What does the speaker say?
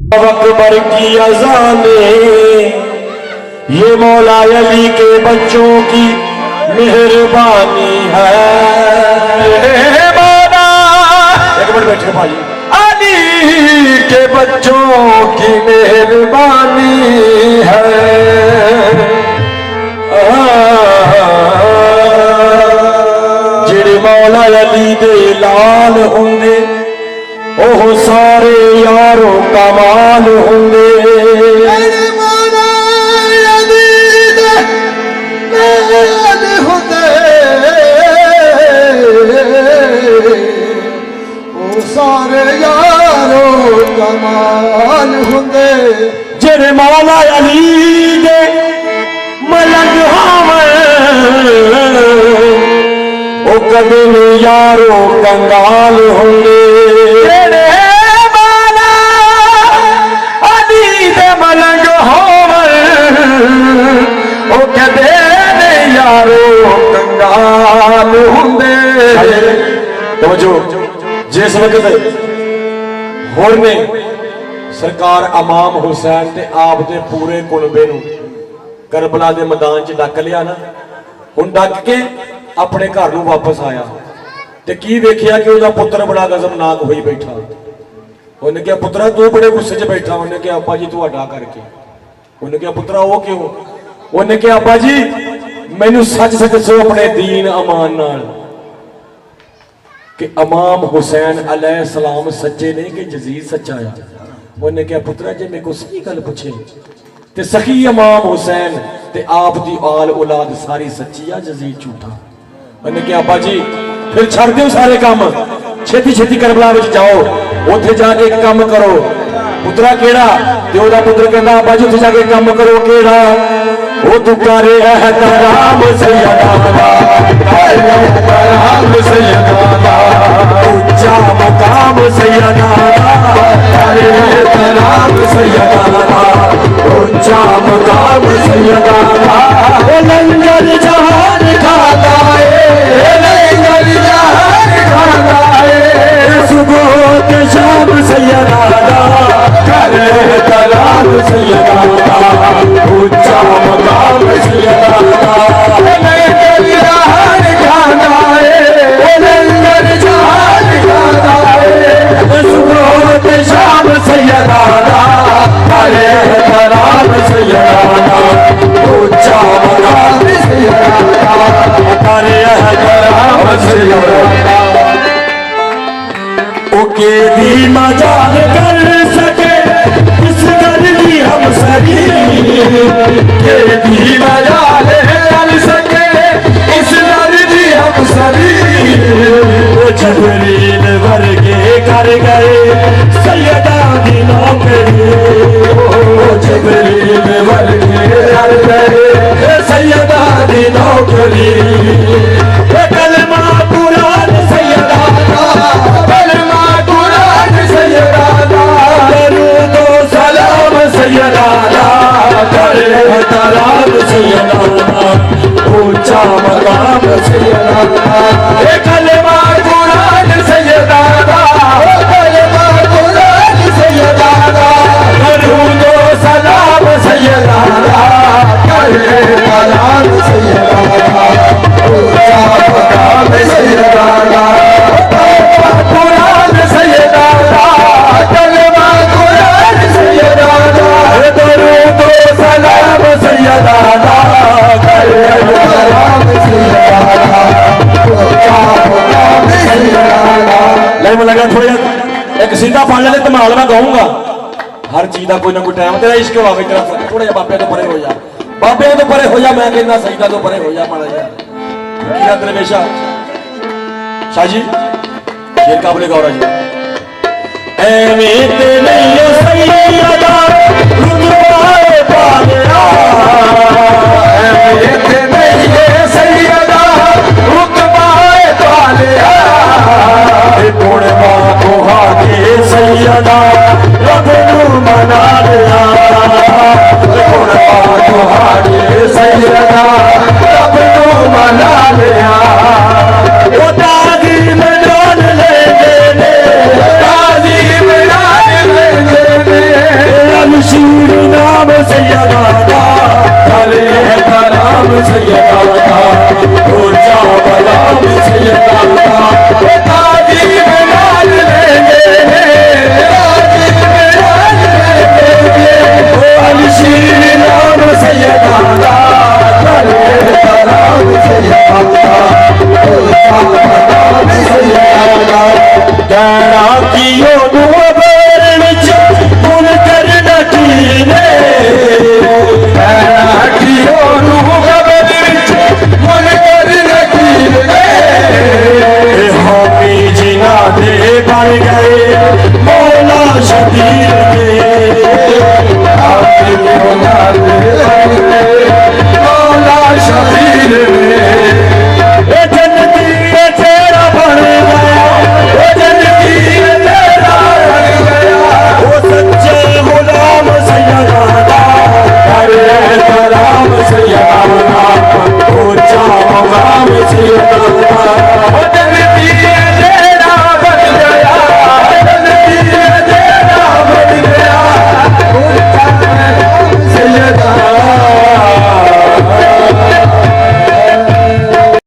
अकबर की अज़ाने ये मौला अली के बच्चों की मेहरबानी है। मौला एक मिनट बैठे भाई, अली के बच्चों की मेहरबानी है। जिहड़े मौला अली दे लाल होंदे ओह सारे यारों कमाल होंगे। सारे यारों कमाल होंगे। जेरे मौला अली दे मलंग होवे ओ कदे यारों कंगाल होंगे। जिस वक्त हुण सरकार इमाम हुसैन ते आप दे पूरे कुलबे नूं करबला दे मैदान च डक लिया ना, हुण डक के अपने घर नूं वापस आया ते की वेखिया कि उहदा पुत्र बड़ा गजबनाक होई बैठा। उन्हें कहा पुत्रा तू बड़े गुस्से च बैठा। उन्हें कहा अब्बा जी तुहाडा करके। उन्हें कहा पुत्रा वो क्यों? उन्हें कहा अब्बा जी मैनू सच सच दसो अपने दीन अमान नाल कि इमाम हुसैन अलैहिस्सलाम सच्चे ने कि यजीद सच्चा है। उन्हें क्या पुत्रा जे मेरे को सही गल पूछे ते सखी इमाम हुसैन ते आप दी आल औलाद सारी सच्ची है, यजीद झूठा। उन्हें क्या अब्बा जी फिर छड़ दो सारे काम, छेती छेती करबला विच जाओ, उत्थे जाके काम करो। पुत्रा केड़ा? ते ओदा पुत्र कहंदा अब्बा जी उत्थे जाके काम करो। केड़ा? वो तू करे एहतराम सैयदाना, एहतराम सैयदाना, ऊंचा मकाम सैयदाना, एहतराम सैयदाना, ऊंचा मकाम सैयदाना। लंगर जहान खाता है, लंगर जहान खाता है, सुबह के शाम सैयदाना, करे एहतराम सैयदाना, ऊंचा मकाम सैयदाना। लंगर जहान खाता है, लंगर जहान खाता है, सुबह के शाम सैयदाना, करे एहतराम सैयदाना, ऊंचा मकाम सैयदाना, करे एहतराम सैयदाना। ओके दी मजाल कर सके इस कर ली हम सरी, के दी मजाल कर सके इस कर ली हम सरी। वो जबरील वर्गे कर गए सैयदा दी नौकरी, वो जबरील वर्गे कर गए सैयदा दी नौकरी। कलमा कुरान सैयदा कलमा कुरान सैयदाना, दरूद व सलाम सैयदाना, करे एहतराम सैयदाना, ऊंचा मकाम सैयदाना। कलमा कुरान सैयदाना, कलमा कुरान सैयदाना, दरूद व सलाम सैयदाना, करे एहतराम सैयदाना, ऊंचा मकाम सैयदाना। कुरान सैयदाना, कलमा कुरान सैयदाना, दरूद व सलाम सैयदाना, करे एहतराम सैयदाना, ऊंचा मकाम सैयदाना। लाइव लगा थोड़ा एक सीधा पढ़ ले धमाल मैं गाऊंगा। हर चीज का कोई ना कोई टाइम तेरा इश्क होवे तेरा थोड़ा जिहा बाबे तो परे हो जा, बाबे तो परे हो जा। मैं कहना सईदा तो परे हो जा माड़ा जिहा। दरवेशा शाह जी शेर काबले गौरा जी। एवें ते नहीं सैयदा रुतबाए पालिया, एवें ते नहीं सैयदा रुतबाए पालिया, गुण मां हाके सैयदा रब नू मना लिया, गुण मां हाके सैयदा रब नू मना लिया। ओ दादी में जान ले दे, दादी में जान ले दे, दे बन गए मौला शबीर दे आपके मौला दे बन गए मौला शबीर दे जन्नती तेरा बन गया जन्नती तेरा बन गया वो सच्चे गुलाम सैयदाना अरे सलाम सैयदाना ऊंचा मकाम सैयदाना